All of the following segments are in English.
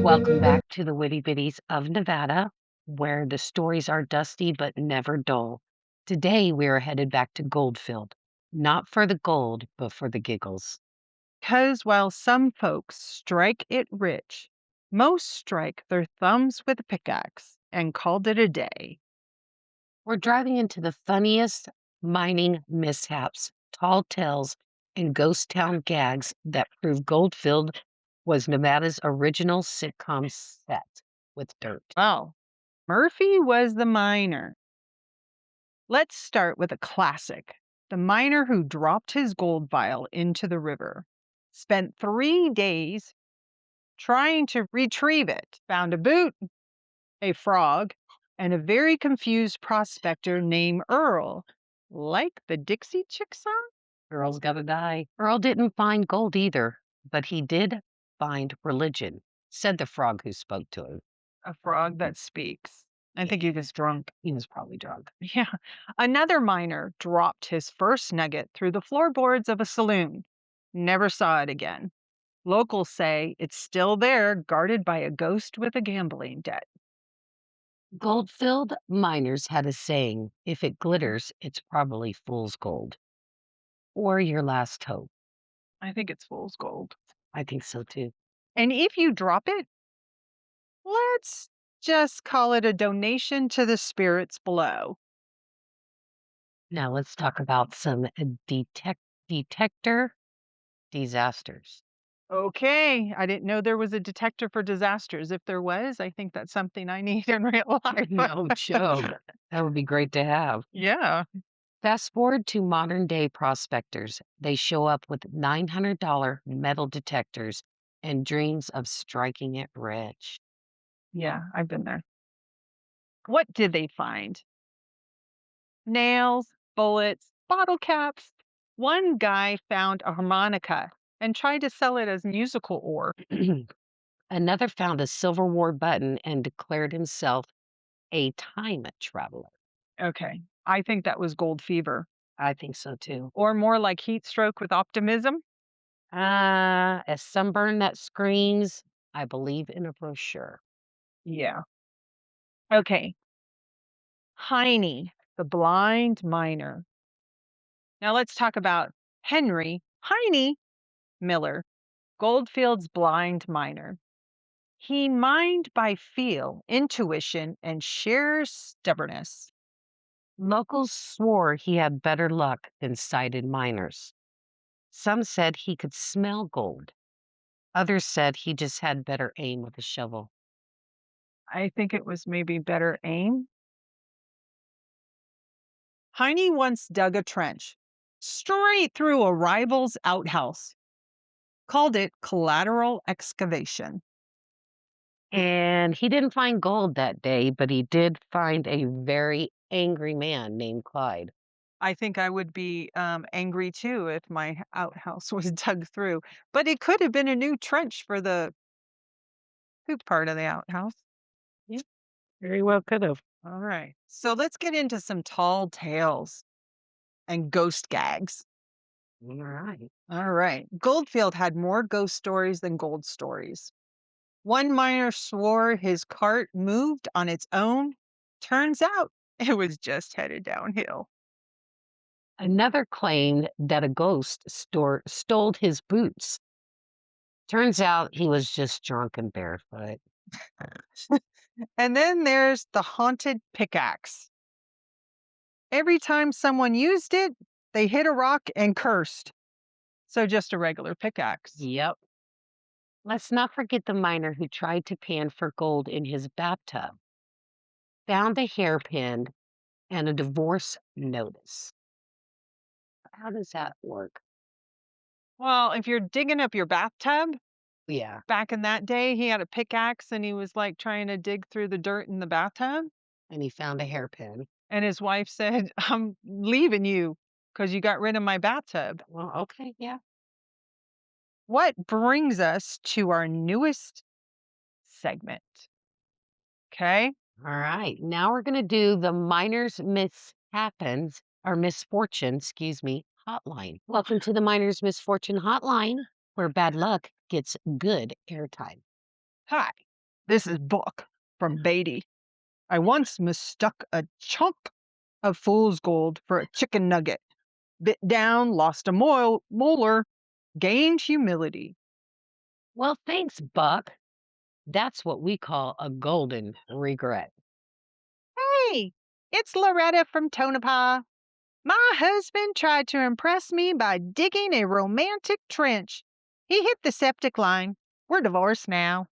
Welcome back to the Witty Bitties of Nevada, where the stories are dusty but never dull. Today we are headed back to Goldfield, not for the gold, but for the giggles. Because while some folks strike it rich, most strike their thumbs with a pickaxe and called it a day. We're driving into the funniest mining mishaps, tall tales, and ghost town gags that prove Goldfield was Nevada's original sitcom set with dirt. Well, Murphy was the miner. Let's start with a classic. The miner who dropped his gold vial into the river spent 3 days trying to retrieve it, found a boot, a frog, and a very confused prospector named Earl. Like the Dixie Chick song? Earl's gotta die. Earl didn't find gold either, but he did find religion, said the frog who spoke to him. A frog that speaks. I think Yeah, he was drunk. he was probably drunk. Yeah. Another miner dropped his first nugget through the floorboards of a saloon. Never saw it again. Locals say it's still there, guarded by a ghost with a gambling debt. Goldfield miners had a saying, if it glitters, it's probably fool's gold or your last hope. I think it's fool's gold. I think so too. And if you drop it, let's just call it a donation to the spirits below. Now let's talk about some detector disasters. Okay, I didn't know there was a detector for disasters. If there was, I think that's something I need in real life. No joke. That would be great to have. Yeah. Fast forward to modern day prospectors. They show up with $900 metal detectors and dreams of striking it rich. Yeah, I've been there. What did they find? Nails, bullets, bottle caps. One guy found a harmonica and tried to sell it as musical ore. Another found a Civil War button and declared himself a time traveler. Okay, I think that was gold fever, I think so too. or more like heat stroke with optimism. A sunburn that screams, I believe in a brochure. Yeah. Okay, Heine, the blind miner. Now let's talk about Henry Heine Miller, Goldfield's blind miner. He mined by feel, intuition, and sheer stubbornness. Locals swore he had better luck than sighted miners. Some said he could smell gold. Others said he just had better aim with a shovel. I think it was maybe better aim. Heine once dug a trench straight through a rival's outhouse, called it collateral excavation. And he didn't find gold that day, but he did find a very angry man named Clyde. I think I would be angry too if my outhouse was dug through, but it could have been a new trench for the poop part of the outhouse. Yeah, very well could have. All right. So let's get into some tall tales and ghost gags. All right. All right. Goldfield had more ghost stories than gold stories. One miner swore his cart moved on its own. Turns out it was just headed downhill. Another claimed that a ghost stole his boots. Turns out he was just drunk and barefoot. And then there's the haunted pickaxe. Every time someone used it, they hit a rock and cursed. So just a regular pickaxe. Yep. Let's not forget the miner who tried to pan for gold in his bathtub, found a hairpin and a divorce notice. How does that work? Well, if you're digging up your bathtub, Yeah. back in that day, he had a pickaxe and he was like trying to dig through the dirt in the bathtub. And he found a hairpin. And his wife said, I'm leaving you because you got rid of my bathtub. Well, okay. Yeah. What brings us to our newest segment? Okay. All right. Now we're going to do the miner's mishappens or misfortune, excuse me, hotline. Welcome to the miner's misfortune hotline, where bad luck gets good airtime. Hi. This is Buck from Beatty. I once mistook a chunk of fool's gold for a chicken nugget. Bit down, lost a molar, gained humility. Well, thanks, Buck. That's what we call a golden regret. Hey, it's Loretta from Tonopah. My husband tried to impress me by digging a romantic trench. He hit the septic line. We're divorced now.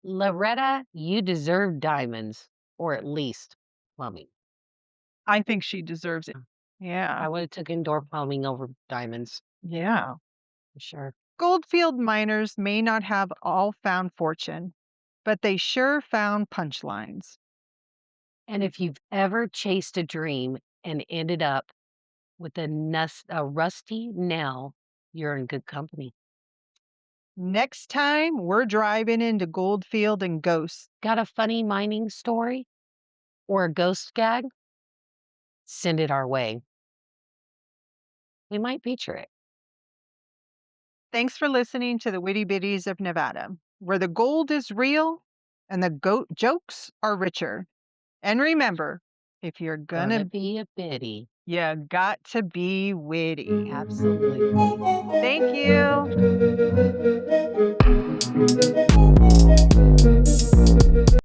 Loretta, you deserve diamonds, or at least plumbing. I think she deserves it. Yeah. I would have took indoor plumbing over diamonds Yeah. for sure. Goldfield miners may not have all found fortune, but they sure found punchlines. And if you've ever chased a dream and ended up with a rusty nail, you're in good company. Next time we're driving into Goldfield and Ghost. Got a funny mining story or a ghost gag? Send it our way. We might feature it. Thanks for listening to the Witty Bitties of Nevada, where the gold is real and the goat jokes are richer. And remember, if you're Gonna gonna, be a biddy. you got to be witty. Absolutely. Thank you.